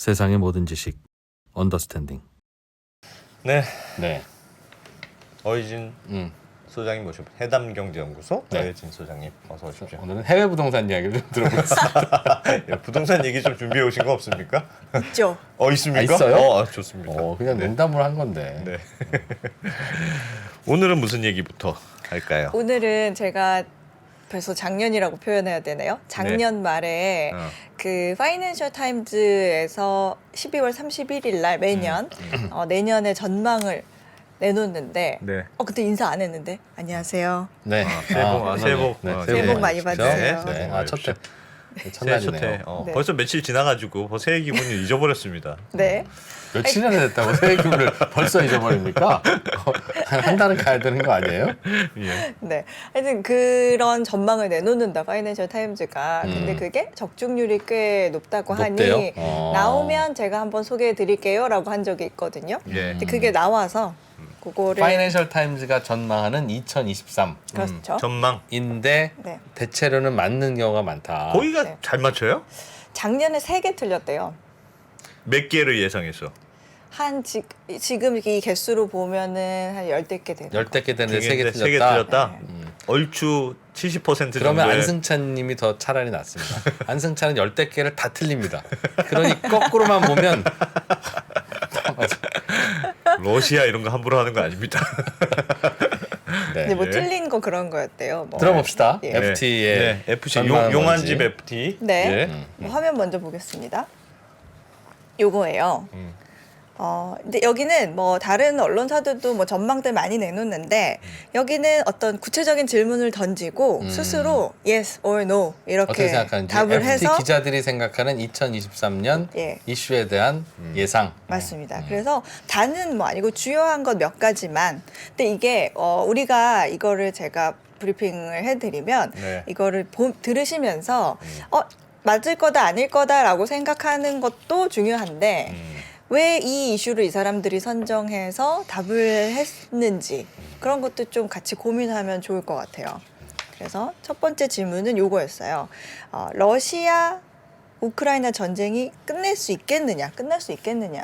세상의 모든 지식 언더스탠딩. 네, 네. 어이진 소장님 모십니다. 해담경제연구소 네. 어이진 소장님 어서 오십시오. 오늘은 해외 부동산 이야기를 좀 들어보겠습니다. 야, 부동산 얘기 좀 준비해 오신 거 없습니까? 있죠. 있습니까? 아, 있어요? 좋습니다. 그냥 네. 농담을 한 건데. 네. 오늘은 무슨 얘기부터 할까요? 오늘은 제가 벌써 작년이라고 표현해야 되나요? 작년 말에 그 파이낸셜 타임즈에서 12월 31일 날 매년 내년의 전망을 내놓는데 네. 그때 인사 안 했는데 안녕하세요. 네. 새해 복, 새해 복 많이 받으세요. 네. 첫 해. 새해 첫날이네요. 첫 해. 네. 벌써 며칠 지나가지고 새해 기분을 잊어버렸습니다. 네. 며칠이나 됐다고 새해 기분을 벌써 잊어버립니까? 한 달은 가야 되는 거 아니에요? 예. 네. 하여튼 그런 전망을 내놓는다 파이낸셜 타임즈가. 근데 그게 적중률이 꽤 높다고 높대요? 하니 나오면 제가 한번 소개해 드릴게요라고 한 적이 있거든요. 예. 근데 그게 나와서 그거를 파이낸셜 타임즈가 전망하는 2023인데 그렇죠. 전망. 네. 대체로는 맞는 경우가 많다. 거기가 네. 잘 맞춰요? 작년에 3개 틀렸대요. 몇 개를 예상했어? 지금 이 개수로 보면은 한 10개 되는 10개 되는데 3개 세개 틀렸다. 틀렸다. 얼추 70% 그러면 정도의 안승찬 님이 더 차라리 낫습니다. 안승찬은 10개를 다 틀립니다. 그러니 거꾸로만 보면 다 맞아. 러시아 이런 거 함부로 하는 거 아닙니다. 네. 근데 뭐 예. 틀린 거 그런 거였대요. 뭐. 들어봅시다. 예. FT의 네, FC 전망은 용환집 뭔지. FT. 네. 예. 뭐 화면 먼저 보겠습니다. 요거예요. 근데 여기는 뭐 다른 언론사들도 뭐 전망들 많이 내놓는데 여기는 어떤 구체적인 질문을 던지고 스스로 yes or no 어떻게 이렇게 생각하는지 답을 FT 해서 기자들이 생각하는 2023년 예. 이슈에 대한 예상. 맞습니다. 그래서 다는 뭐 아니고 주요한 것 몇 가지만. 근데 이게 우리가 이거를 제가 브리핑을 해드리면 네. 이거를 들으시면서 맞을 거다 아닐 거다라고 생각하는 것도 중요한데 왜 이 이슈를 이 사람들이 선정해서 답을 했는지 그런 것도 좀 같이 고민하면 좋을 것 같아요. 그래서 첫 번째 질문은 요거였어요. 러시아 우크라이나 전쟁이 끝날 수 있겠느냐,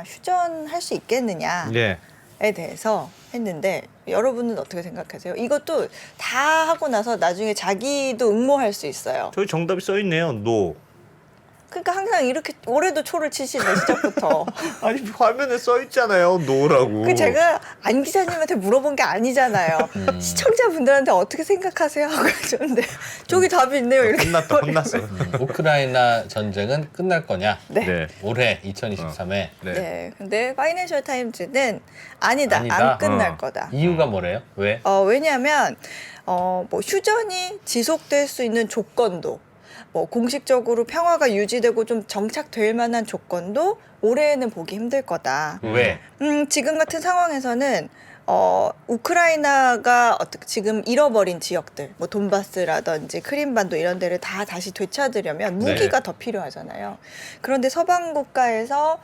휴전할 수 있겠느냐에 예. 대해서 했는데 여러분은 어떻게 생각하세요? 이것도 다 하고 나서 나중에 자기도 응모할 수 있어요. 저기 정답이 써 있네요. 노. 그러니까 항상 이렇게 올해도 초를 치시네 시작부터. 아니 화면에 써 있잖아요. 노라고. 그 제가 안 기자님한테 물어본 게 아니잖아요. 시청자분들한테 어떻게 생각하세요? 하고 그러는데 저기 답이 있네요. 이렇게. 혼났어. 우크라이나 전쟁은 끝날 거냐? 네. 올해 2023에 네. 네. 근데 파이낸셜 타임즈는 아니다. 아니다. 안 끝날 거다. 이유가 뭐래요? 왜? 왜냐하면 뭐 휴전이 지속될 수 있는 조건도 뭐 공식적으로 평화가 유지되고 좀 정착될 만한 조건도 올해에는 보기 힘들 거다. 왜? 지금 같은 상황에서는 우크라이나가 지금 잃어버린 지역들, 뭐 돈바스라든지 크림반도 이런 데를 다 다시 되찾으려면 무기가 더 필요하잖아요. 그런데 서방 국가에서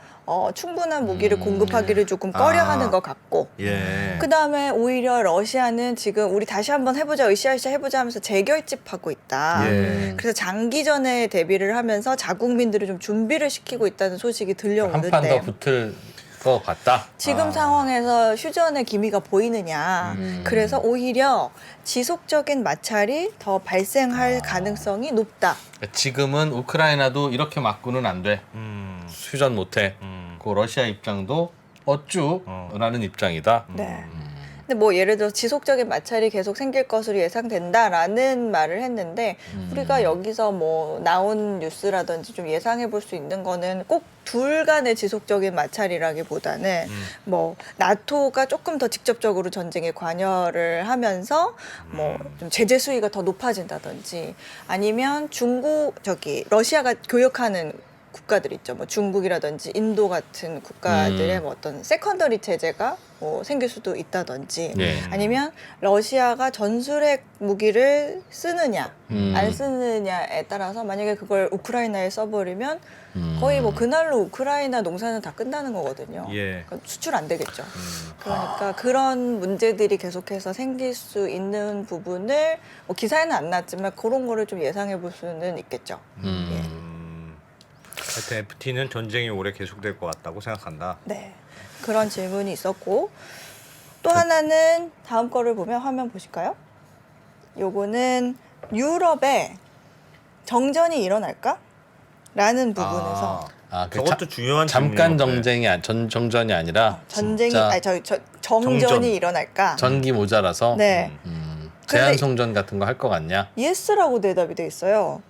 충분한 무기를 공급하기를 조금 꺼려하는 것 같고, 예. 그 다음에 오히려 러시아는 지금 우리 다시 한번 해보자, 으쌰으쌰 해보자 하면서 재결집하고 있다. 예. 그래서 장기전에 대비를 하면서 자국민들을 좀 준비를 시키고 있다는 소식이 들려오는데 한 판 더 붙을 것 같다. 지금 상황에서 휴전의 기미가 보이느냐. 그래서 오히려 지속적인 마찰이 더 발생할 가능성이 높다. 지금은 우크라이나도 이렇게 맞고는 안 돼. 휴전 못해. 그 러시아 입장도 어쭈라는 입장이다. 네. 근데 뭐 예를 들어 지속적인 마찰이 계속 생길 것으로 예상된다라는 말을 했는데 우리가 여기서 뭐 나온 뉴스라든지 좀 예상해 볼 수 있는 거는 꼭 둘 간의 지속적인 마찰이라기보다는 뭐 나토가 조금 더 직접적으로 전쟁에 관여를 하면서 뭐 좀 제재 수위가 더 높아진다든지 아니면 러시아가 교역하는 국가들 있죠. 뭐 중국이라든지 인도 같은 국가들의 뭐 어떤 세컨더리 체제가 뭐 생길 수도 있다든지 네. 아니면 러시아가 전술핵 무기를 쓰느냐 안 쓰느냐에 따라서 만약에 그걸 우크라이나에 써버리면 거의 뭐 그날로 우크라이나 농사는 다 끝나는 거거든요. 예. 그러니까 수출 안 되겠죠. 그러니까 그런 문제들이 계속해서 생길 수 있는 부분을 뭐 기사에는 안 났지만 그런 거를 좀 예상해 볼 수는 있겠죠. 예. 하여튼 FT는 전쟁이 오래 계속될 것 같다고 생각한다. 네. 그런 질문이 있었고 또 하나는 다음 거를 보면 화면 보실까요? 요거는 유럽에 정전이 일어날까? 라는 부분에서 그 저것도 중요한 잠깐 질문이었네. 정전이 아니라 전쟁이 진짜 아니 정전이 정전. 일어날까? 전기 모자라서 네. 제한 근데- 송전 같은 거 할 것 같냐? 예스라고 대답이 돼 있어요.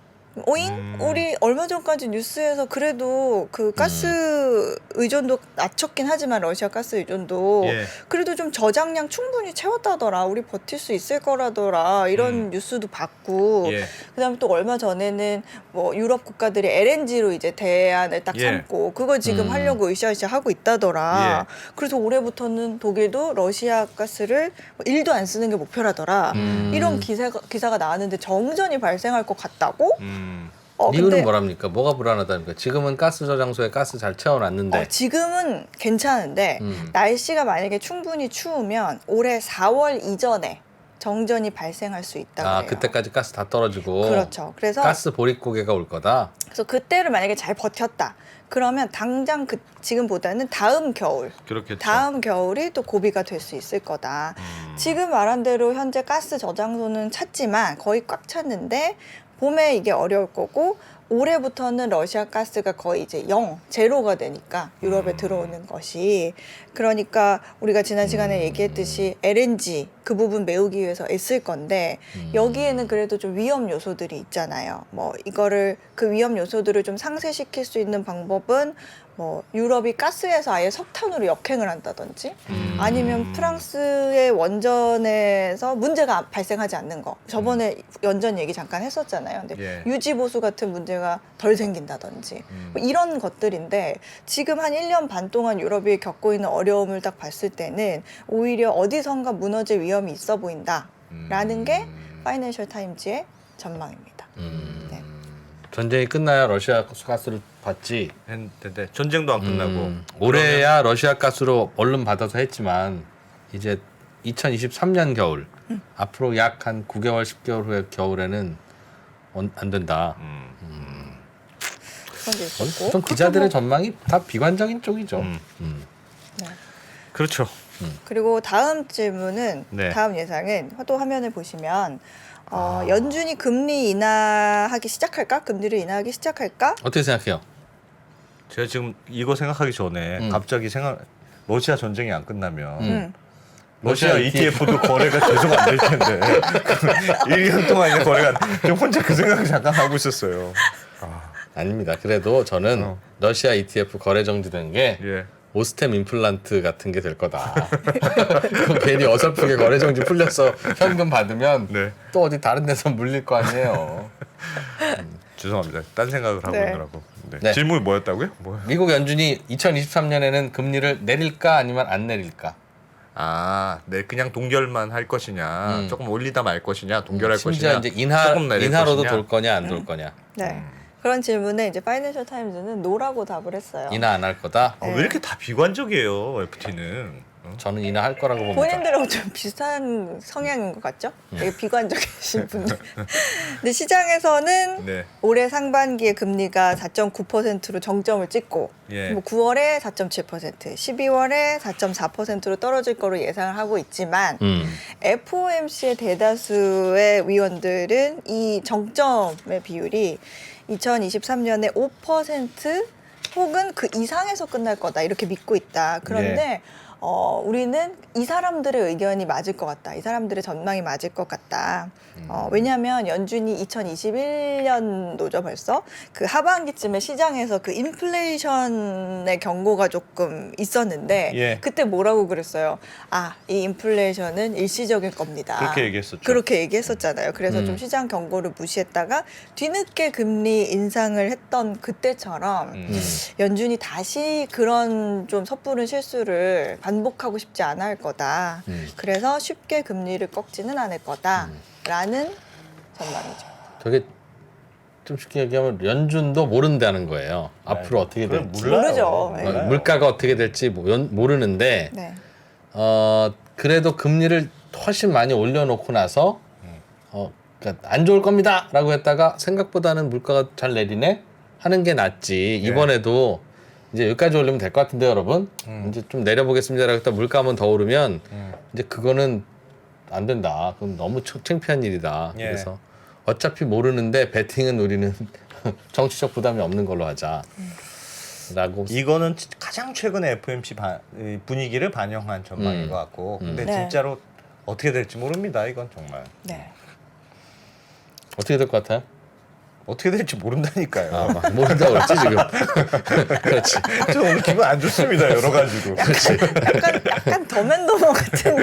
오잉? 우리 얼마 전까지 뉴스에서 그래도 그 가스 의존도 낮췄긴 하지만 러시아 가스 의존도 예. 그래도 좀 저장량 충분히 채웠다더라. 우리 버틸 수 있을 거라더라. 이런 뉴스도 봤고 예. 그다음에 또 얼마 전에는 뭐 유럽 국가들이 LNG로 이제 대안을 딱 예. 삼고 그거 지금 하려고 으쌰으쌰 하고 있다더라. 그래서 올해부터는 독일도 러시아 가스를 뭐 1도 안 쓰는 게 목표라더라. 이런 기사가 나왔는데 정전이 발생할 것 같다고? 이유는 근데 뭐랍니까? 뭐가 불안하다니까? 지금은 가스 저장소에 가스 잘 채워놨는데 지금은 괜찮은데 날씨가 만약에 충분히 추우면 올해 4월 이전에 정전이 발생할 수 있다고 해요. 그때까지 가스 다 떨어지고 그렇죠. 그래서 가스 보릿고개가 올 거다. 그래서 그때를 만약에 잘 버텼다. 그러면 당장 지금보다는 다음 겨울, 그렇겠죠. 다음 겨울이 또 고비가 될 수 있을 거다. 지금 말한 대로 현재 가스 저장소는 찼지만 거의 꽉 찼는데 봄에 이게 어려울 거고 올해부터는 러시아 가스가 거의 이제 제로가 되니까 유럽에 들어오는 것이 그러니까 우리가 지난 시간에 얘기했듯이 LNG 그 부분 메우기 위해서 애쓸 건데 여기에는 그래도 좀 위험 요소들이 있잖아요. 뭐 이거를 그 위험 요소들을 좀 상쇄시킬 수 있는 방법은 뭐 유럽이 가스에서 아예 석탄으로 역행을 한다든지 아니면 프랑스의 원전에서 문제가 발생하지 않는 거 저번에 연전 얘기 잠깐 했었잖아요. 근데 예. 유지 보수 같은 문제가 덜 생긴다든지 뭐 이런 것들인데 지금 한 1년 반 동안 유럽이 겪고 있는 어려움을 딱 봤을 때는 오히려 어디선가 무너질 위험이 있어 보인다라는 게 파이낸셜 타임즈의 전망입니다. 네. 전쟁이 끝나야 러시아 가스를 받지. 했는데 전쟁도 안 끝나고 올해야 러시아 가스로 얼른 받아서 했지만 이제 2023년 겨울 앞으로 약 한 9개월 10개월 후에 겨울에는 안 된다. 그런 게 있었고 좀 기자들의 전망이 다 비관적인 쪽이죠. 네. 그렇죠. 그리고 다음 질문은 네. 다음 예상은 또 화면을 보시면 연준이 금리 인하하기 시작할까? 금리를 인하하기 시작할까? 어떻게 생각해요? 제가 지금 이거 생각하기 전에 갑자기 러시아 전쟁이 안 끝나면 러시아 ETF도 거래가 계속 안 될 텐데 1년 동안 이제 거래가 좀 혼자 그 생각을 잠깐 하고 있었어요. 아닙니다. 그래도 저는 러시아 ETF 거래 정지된 게 예. 오스템 임플란트 같은 게 될 거다. 그거 괜히 어설프게 거래 정지 풀려서 현금 받으면 네. 또 어디 다른 데서 물릴 거 아니에요. 죄송합니다. 딴 생각을 하고 네. 있느라고. 네. 네. 질문이 뭐였다고요? 뭐요? 미국 연준이 2023년에는 금리를 내릴까 아니면 안 내릴까? 네, 그냥 동결만 할 것이냐, 조금 올리다 말 것이냐, 동결할 심지어 것이냐, 이제 조금 내릴 인하로도 것이냐. 돌 거냐 안 돌 거냐? 네. 그런 질문에 이제 파이낸셜 타임즈는 노라고 답을 했어요. 인하 안 할 거다? 왜 이렇게 다 비관적이에요, FT는? 저는 인하 할 거라고 봅니다. 본인들하고 좀 비슷한 성향인 것 같죠? 되게 비관적이신 분들. 근데 시장에서는 네. 올해 상반기에 금리가 4.9%로 정점을 찍고 예. 뭐 9월에 4.7%, 12월에 4.4%로 떨어질 거로 예상을 하고 있지만 FOMC의 대다수의 위원들은 이 정점의 비율이 2023년에 5% 혹은 그 이상에서 끝날 거다 이렇게 믿고 있다. 그런데 우리는 이 사람들의 의견이 맞을 것 같다. 이 사람들의 전망이 맞을 것 같다. 왜냐하면 연준이 2021년도죠 벌써 그 하반기쯤에 시장에서 그 인플레이션의 경고가 조금 있었는데 예. 그때 뭐라고 그랬어요? 이 인플레이션은 일시적일 겁니다. 그렇게 얘기했었죠. 그렇게 얘기했었잖아요. 그래서 좀 시장 경고를 무시했다가 뒤늦게 금리 인상을 했던 그때처럼 연준이 다시 그런 좀 섣부른 실수를 반복하고 싶지 않아 할 거다. 그래서 쉽게 금리를 꺾지는 않을 거다라는 전망이죠. 되게 좀 쉽게 얘기하면 연준도 모른다는 거예요. 앞으로 어떻게 그걸 될지. 모르죠. 네. 몰라요. 물가가 어떻게 될지 모르는데 네. 그래도 금리를 훨씬 많이 올려놓고 나서 그러니까 안 좋을 겁니다라고 했다가 생각보다는 물가가 잘 내리네. 하는 게 낫지. 이번에도 이제 여기까지 올리면 될 것 같은데 여러분. 이제 좀 내려보겠습니다라고 했다 물가 한번 더 오르면 이제 그거는 안 된다. 그럼 너무 창피한 일이다. 예. 그래서 어차피 모르는데 배팅은 우리는 정치적 부담이 없는 걸로 하자. 라고 이거는 가장 최근에 FOMC 이 분위기를 반영한 전망인 것 같고, 근데 네. 진짜로 어떻게 될지 모릅니다. 이건 정말 네. 어떻게 될 것 같아요? 어떻게 될지 모른다니까요. 모른다고 그랬지 지금. 그렇지. 저 오늘 기분 안 좋습니다. 여러 가지로. 약간 더맨더머 같은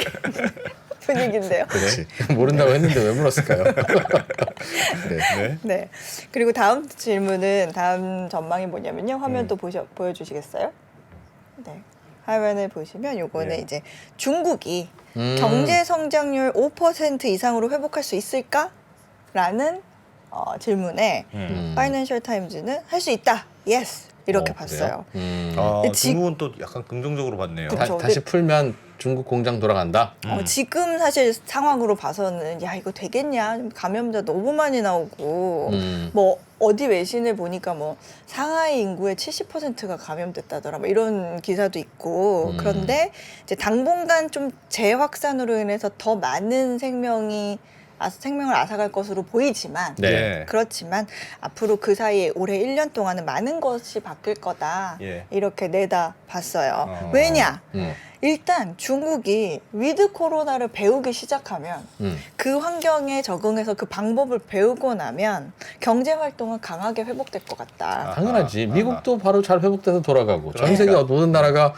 분위기인데요. 그렇지. 모른다고 했는데 왜 물었을까요? 네. 네. 네. 그리고 다음 질문은 다음 전망이 뭐냐면요. 화면 또 보여주시겠어요? 네. 화면을 보시면 요거는 예. 이제 중국이 경제 성장률 5% 이상으로 회복할 수 있을까?라는 질문에 파이낸셜 타임즈는 할 수 있다. 예스. 이렇게 봤어요. 아, 근데 중국은 또 약간 긍정적으로 봤네요. 그쵸. 다시 풀면 중국 공장 돌아간다. 지금 사실 상황으로 봐서는 야 이거 되겠냐 감염자 너무 많이 나오고 뭐 어디 외신을 보니까 뭐 상하이 인구의 70%가 감염됐다더라 뭐 이런 기사도 있고 그런데 이제 당분간 좀 재확산으로 인해서 더 많은 생명을 앗아갈 것으로 보이지만 네. 예. 그렇지만 앞으로 그 사이에 올해 1년 동안은 많은 것이 바뀔 거다 예. 이렇게 내다 봤어요. 왜냐? 일단 중국이 위드 코로나를 배우기 시작하면 그 환경에 적응해서 그 방법을 배우고 나면 경제 활동은 강하게 회복될 것 같다. 당연하지. 미국도 바로 잘 회복돼서 돌아가고 전 그러니까. 세계 모든 나라가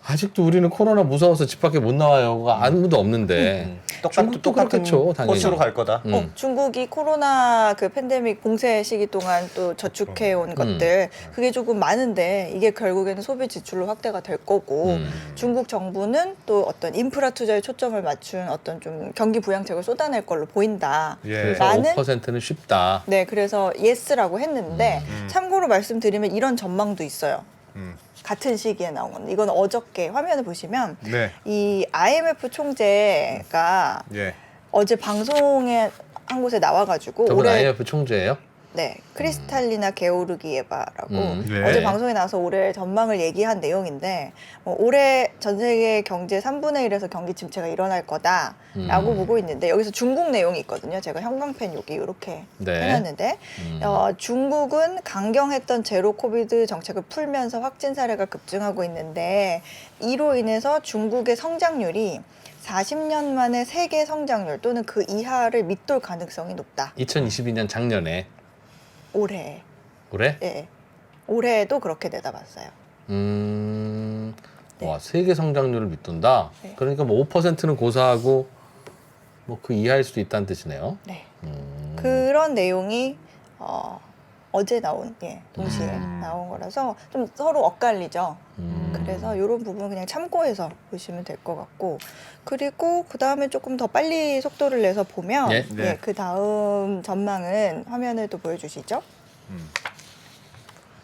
아직도 우리는 코로나 무서워서 집 밖에 못 나와요가 아무도 없는데 중국도 그렇겠죠. 당연히. 코스로 갈 거다. 중국이 코로나 그 팬데믹 봉쇄 시기 동안 또 저축해 온 것들 그게 조금 많은데 이게 결국에는 소비 지출로 확대가 될 거고 중국 정부는 또 어떤 인프라 투자에 초점을 맞춘 어떤 좀 경기 부양책을 쏟아낼 걸로 보인다. 예. 그래서 나는 5%는 쉽다. 네, 그래서 예스라고 했는데 참고로 말씀드리면 이런 전망도 있어요. 같은 시기에 나온 건데 이건 어저께 화면을 보시면 네. 이 IMF 총재가 예. 어제 방송에 한 곳에 나와가지고 저분 올해 IMF 총재예요? 네 크리스탈리나 게오르기에바라고 네. 어제 방송에 나와서 올해 전망을 얘기한 내용인데 뭐 올해 전 세계 경제 3분의 1에서 경기 침체가 일어날 거다라고 보고 있는데 여기서 중국 내용이 있거든요. 제가 형광펜 여기 이렇게 네. 해놨는데 중국은 강경했던 제로 코비드 정책을 풀면서 확진 사례가 급증하고 있는데 이로 인해서 중국의 성장률이 40년 만에 세계 성장률 또는 그 이하를 밑돌 가능성이 높다. 2022년 작년에 올해. 올해? 예. 올해도 그렇게 내다봤어요. 네. 와 세계 성장률을 밑돈다. 네. 그러니까 뭐 5%는 고사하고 뭐 그 이하일 수도 있다는 뜻이네요. 네. 그런 내용이 어제 나온 동시에 나온 거라서 좀 서로 엇갈리죠. 그래서 이런 부분 그냥 참고해서 보시면 될 것 같고 그리고 그 다음에 조금 더 빨리 속도를 내서 보면 예? 네. 그 다음 전망은 화면을 또 보여주시죠.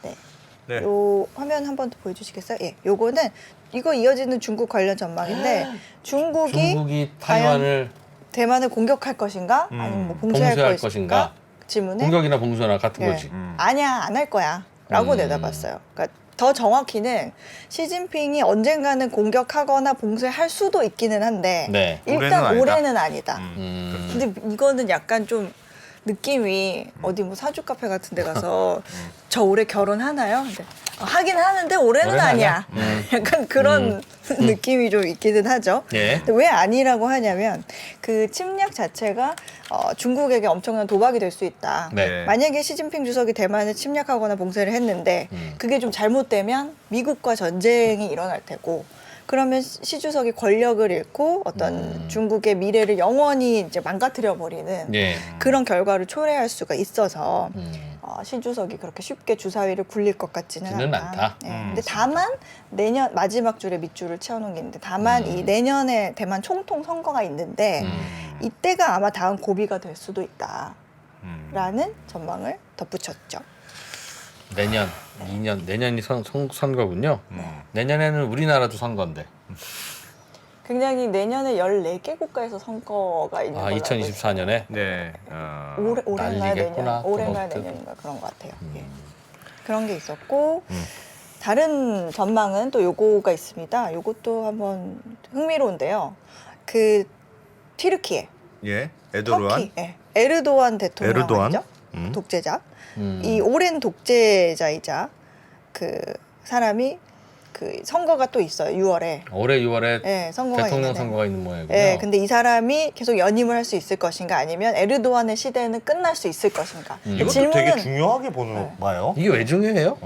네. 네. 요 화면 한 번 더 보여주시겠어요? 예, 요거는 이거 이어지는 중국 관련 전망인데 중국이 타이완을 대만을 공격할 것인가 아니면 뭐 봉쇄할 봉쇄할 것인가? 것인가? 질문에 공격이나 봉쇄나 같은 예. 거지. 아니야 안 할 거야 라고 내다봤어요. 그러니까 더 정확히는 시진핑이 언젠가는 공격하거나 봉쇄할 수도 있기는 한데 네. 일단 올해는 올해는 아니다. 음. 근데 이거는 약간 좀 느낌이 어디 뭐 사주 카페 같은 데 가서 저 올해 결혼하나요? 근데 하긴 하는데 올해는 아니야. 약간 그런 느낌이 좀 있기는 하죠. 예. 근데 왜 아니라고 하냐면 그 침략 자체가 중국에게 엄청난 도박이 될 수 있다. 네. 만약에 시진핑 주석이 대만을 침략하거나 봉쇄를 했는데 그게 좀 잘못되면 미국과 전쟁이 일어날 테고 그러면 시 주석이 권력을 잃고 어떤 중국의 미래를 영원히 이제 망가뜨려 버리는 예. 그런 결과를 초래할 수가 있어서 시 주석이 그렇게 쉽게 주사위를 굴릴 것 같지는 지는 않다. 않다. 네. 근데 다만 내년 마지막 줄에 밑줄을 채워놓은 게 있는데 다만 이 내년에 대만 총통 선거가 있는데 이때가 아마 다음 고비가 될 수도 있다라는 전망을 덧붙였죠. 내년, 2년, 내년이 선거군요. 내년에는 우리나라도 선거인데. 굉장히 내년에 14개 국가에서 선거가 있는 걸로 알고 있어요. 2024년에 네. 올해인가 난리겠구나, 내년, 올해인가 또 내년인가 그런 것 같아요. 예. 그런 게 있었고 다른 전망은 또 요거가 있습니다. 요것도 한번 흥미로운데요. 그 튀르키예, 예. 에도르안. 터키, 예. 에르도안 대통령 에르도안? 아니죠? 독재자. 음. 이 오랜 독재자이자 그 사람이 그 선거가 또 있어요. 6월에. 올해 6월에 예, 선거가 대통령 있는데. 선거가 있는 모양이고요. 예, 근데 이 사람이 계속 연임을 할 수 있을 것인가 아니면 에르도안의 시대는 끝날 수 있을 것인가. 이것도 되게 중요하게 보는 네. 봐요. 이게 왜 중요해요?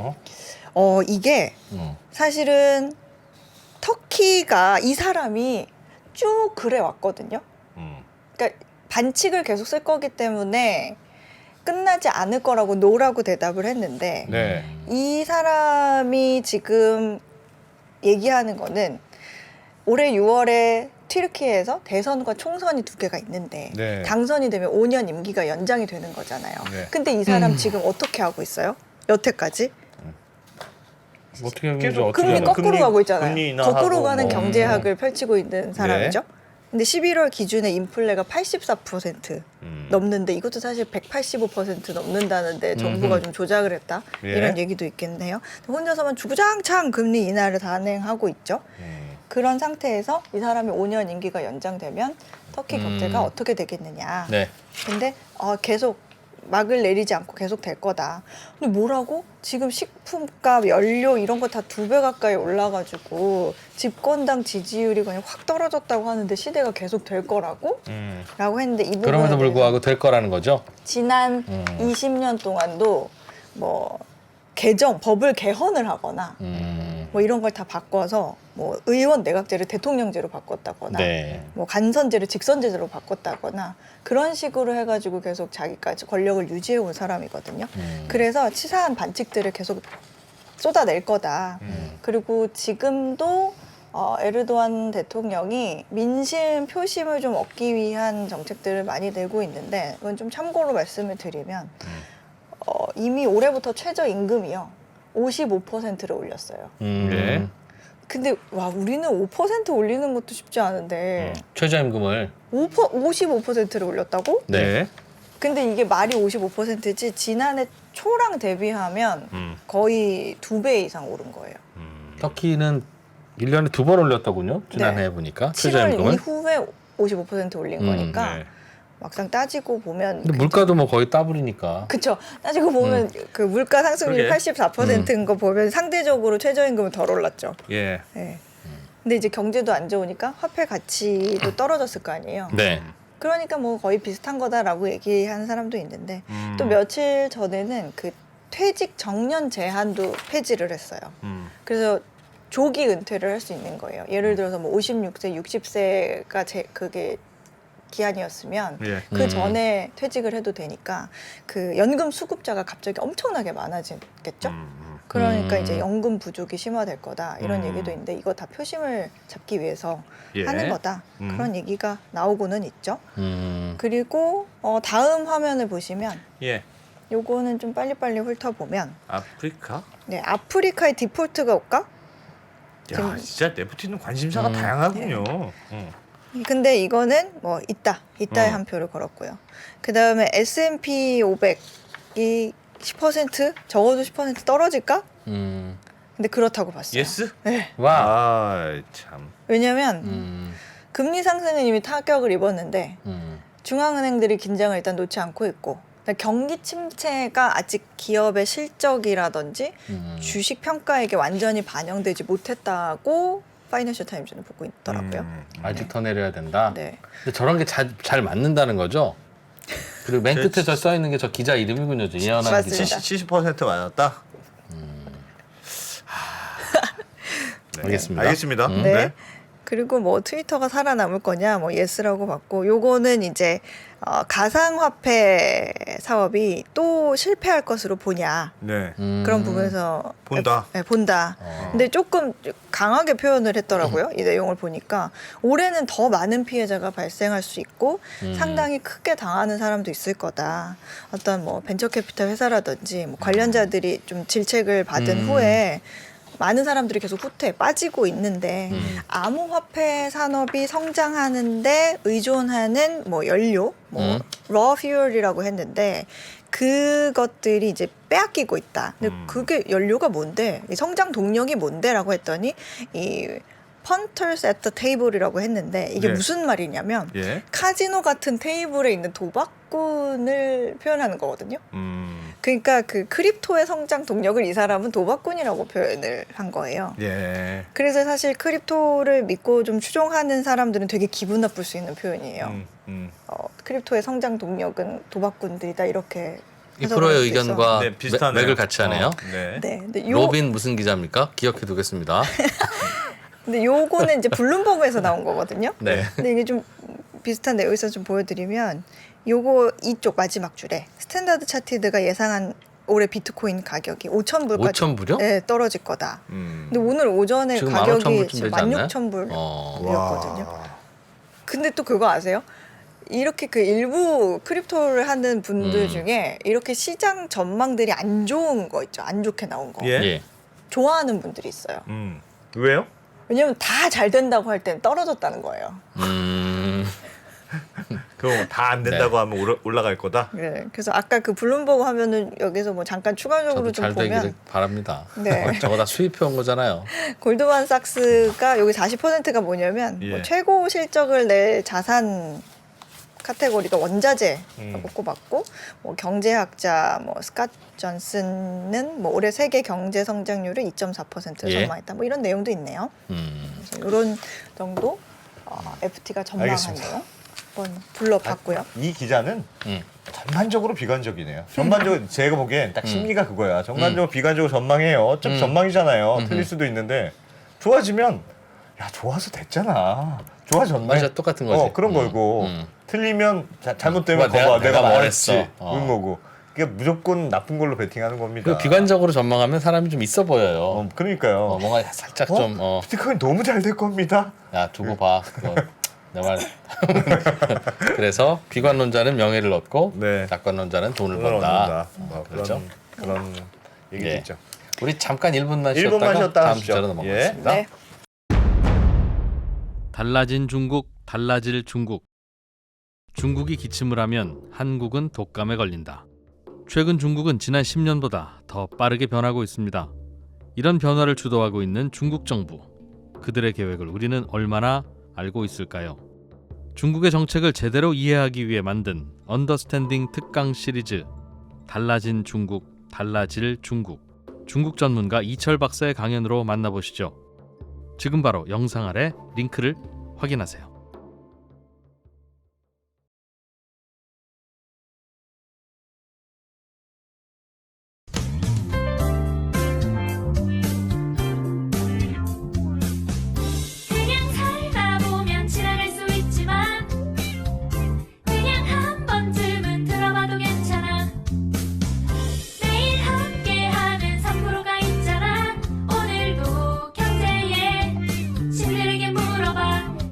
이게 어. 사실은 터키가 이 사람이 쭉 그래 왔거든요. 그러니까 반칙을 계속 쓸 거기 때문에 끝나지 않을 거라고 노라고 대답을 했는데 네. 이 사람이 지금 얘기하는 거는 올해 6월에 튀르키예에서 대선과 총선이 두 개가 있는데 네. 당선이 되면 5년 임기가 연장이 되는 거잖아요. 네. 근데 이 사람 지금 어떻게 하고 있어요? 여태까지? 어떻게 하면 계속 어떻게 금리 하나? 거꾸로 금리- 가고 있잖아요. 금리 인하하고 거꾸로 가는 뭐. 경제학을 펼치고 있는 사람이죠. 네. 근데 11월 기준에 인플레가 84% 넘는데 이것도 사실 185% 넘는다는데 정부가 좀 조작을 했다 예. 이런 얘기도 있겠네요. 혼자서만 주구장창 금리 인하를 단행하고 있죠. 그런 상태에서 이 사람이 5년 임기가 연장되면 터키 경제가 어떻게 되겠느냐. 네. 근데 계속 막을 내리지 않고 계속 될 거다. 근데 뭐라고? 지금 식품값, 연료 이런 거 다 2배 가까이 올라가지고 집권당 지지율이 그냥 확 떨어졌다고 하는데 시대가 계속 될 거라고? 라고 했는데 이 부분에 그럼에도 대해서 불구하고 될 거라는 거죠. 지난 20년 동안도 뭐 법을 개헌을 하거나 뭐 이런 걸 다 바꿔서 뭐 의원 내각제를 대통령제로 바꿨다거나 네. 뭐 간선제를 직선제로 바꿨다거나 그런 식으로 해가지고 계속 자기까지 권력을 유지해 온 사람이거든요. 그래서 치사한 반칙들을 계속 쏟아낼 거다. 그리고 지금도 에르도안 대통령이 민심 표심을 좀 얻기 위한 정책들을 많이 내고 있는데 이건 좀 참고로 말씀을 드리면 이미 올해부터 최저임금이요 55%를 올렸어요. 네. 근데 와 우리는 5% 올리는 것도 쉽지 않은데 최저임금을 55%를 올렸다고? 네. 근데 이게 말이 55%지 지난해 초랑 대비하면 거의 2배 이상 오른 거예요. 터키는 1년에 2번 올렸더군요. 지난해 보니까 7월 최저임금을. 이후에 55% 올린 거니까 네. 막상 따지고 보면 근데 물가도 뭐 거의 따블이니까. 그쵸. 따지고 보면 그 물가 상승률이 그러게. 84%인 거 보면 상대적으로 최저임금은 덜 올랐죠. 예. 네. 근데 이제 경제도 안 좋으니까 화폐 가치도 떨어졌을 거 아니에요. 네. 그러니까 뭐 거의 비슷한 거다라고 얘기하는 사람도 있는데 또 며칠 전에는 그 퇴직 정년 제한도 폐지를 했어요. 그래서 조기 은퇴를 할 수 있는 거예요. 예를 들어서 뭐 56세, 60세가 그게 기한이었으면 예. 그 전에 퇴직을 해도 되니까 그 연금 수급자가 갑자기 엄청나게 많아지겠죠. 그러니까 이제 연금 부족이 심화될 거다 이런 얘기도 있는데 이거 다 표심을 잡기 위해서 예. 하는 거다 그런 얘기가 나오고는 있죠. 음. 그리고 다음 화면을 보시면 예. 요거는 좀 빨리빨리 훑어보면 아프리카? 네, 아프리카의 디폴트가 올까? 야, 진짜 네프티는 관심사가 다양하군요. 근데 이거는 뭐 있다에 한 표를 걸었고요. 그 다음에 S&P 500이 10% 적어도 10% 떨어질까? 근데 그렇다고 봤어요. 예스? 네. 와. 아, 참. 왜냐면 금리 상승은 이미 타격을 입었는데 중앙은행들이 긴장을 일단 놓지 않고 있고 경기 침체가 아직 기업의 실적이라든지 주식 평가액에 완전히 반영되지 못했다고 파이낸셜 타임즈는 보고 있더라고요. 아직 더 내려야 된다. 네. 근데 저런 게 잘 맞는다는 거죠. 그리고 맨 끝에 저 써 있는 게 저 기자 이름이군요. 저 예언한 맞습니다. 기자. 70% 맞았다? 네. 알겠습니다. 알겠습니다. 네. 그리고 뭐 트위터가 살아남을 거냐 뭐 예스라고 봤고 요거는 이제 가상화폐 사업이 또 실패할 것으로 보냐 네. 그런 부분에서 본다. 네, 본다. 근데 조금 강하게 표현을 했더라고요. 이 내용을 보니까 올해는 더 많은 피해자가 발생할 수 있고 상당히 크게 당하는 사람도 있을 거다. 어떤 뭐 벤처캐피탈 회사라든지 뭐 관련자들이 좀 질책을 받은 후에 많은 사람들이 계속 후퇴에 빠지고 있는데 암호화폐 산업이 성장하는데 의존하는 뭐 연료, 뭐 raw fuel이라고 했는데 그것들이 이제 빼앗기고 있다. 근데 그게 연료가 뭔데? 이 성장 동력이 뭔데라고 했더니 이 punters at the table이라고 했는데 이게 네. 무슨 말이냐면 예. 카지노 같은 테이블에 있는 도박꾼을 표현하는 거거든요. 그러니까 그 크립토의 성장 동력을 이 사람은 도박꾼이라고 표현을 한 거예요. 예. 그래서 사실 크립토를 믿고 좀 추종하는 사람들은 되게 기분 나쁠 수 있는 표현이에요. 크립토의 성장 동력은 도박꾼들이다 이렇게 이 프로의 해석할 수 있어. 의견과 네, 비슷하네요. 맥을 같이 하네요. 네. 네, 근데 요 로빈 무슨 기자입니까? 기억해 두겠습니다. 근데 요거는 이제 블룸버그에서 나온 거거든요. 네. 근데 이게 좀 비슷한데 여기서 좀 보여드리면 요거 이쪽 마지막 줄에 스탠다드 차티드가 예상한 올해 비트코인 가격이 5,000불까지 5,000불이요? 네, 떨어질 거다. 음. 근데 오늘 오전에 지금 가격이 15,000불쯤 되지 않나요? 16,000불이었거든요. 와. 근데 또 그거 아세요? 이렇게 그 일부 크립토를 하는 분들 중에 이렇게 시장 전망들이 안 좋은 거 있죠. 안 좋게 나온 거. 예? 예. 좋아하는 분들이 있어요. 왜요? 왜냐면 다 잘 된다고 할 땐 떨어졌다는 거예요. 그거 다 안 된다고 하면 올라갈 거다. 네. 그래서 아까 그 블룸버그 하면은 여기서 뭐 잠깐 추가적으로 저도 좀 잘 되기를 보면 바랍니다. 네. 저거 다 수입해 온 거잖아요. 골드만삭스가 여기 40%가 뭐냐면 예. 뭐 최고 실적을 낼 자산 카테고리가 원자재라고 꼽았고 뭐 경제학자 뭐 스캇 존슨은 뭐 올해 세계 경제 성장률을 2.4%를 예. 전망했다. 뭐 이런 내용도 있네요. 그래서 이런 정도 FT가 전망한 알겠습니다. 내용 한번 불러봤고요. 이 기자는 음. 전반적으로 비관적이네요. 전반적으로 제가 보기엔 딱 심리가 그거야. 전반적으로 비관적으로 전망해요. 어차피 전망이잖아요. 틀릴 수도 있는데 좋아지면 야 좋아서 됐잖아. 좋아졌네. 맞아, 똑같은 거지. 그런 거고 틀리면 잘못되면 내가 거봐 내가 말했어. 말했지. 그런 거고. 그게 무조건 나쁜 걸로 베팅하는 겁니다. 그 비관적으로 전망하면 사람이 좀 있어 보여요. 그러니까요. 뭔가 살짝 어? 좀 비트코인 너무 잘 될 겁니다. 야 두고 봐. 내 말. 그래서 비관론자는 명예를 얻고 네. 낙관론자는 돈을 그걸 번다. 얻는다. 그렇죠. 그런 얘기도 예. 있죠. 우리 잠깐 1분만 1분만 쉬었다가 쉬었다 다음 하시죠. 주제로 넘어가겠습니다. 네. 달라진 중국, 달라질 중국. 중국이 기침을 하면 한국은 독감에 걸린다. 최근 중국은 지난 10년보다 더 빠르게 변하고 있습니다. 이런 변화를 주도하고 있는 중국 정부. 그들의 계획을 우리는 얼마나 알고 있을까요? 중국의 정책을 제대로 이해하기 위해 만든 언더스탠딩 특강 시리즈 달라진 중국, 달라질 중국. 중국 전문가 이철 박사의 강연으로 만나보시죠. 지금 바로 영상 아래 링크를 확인하세요.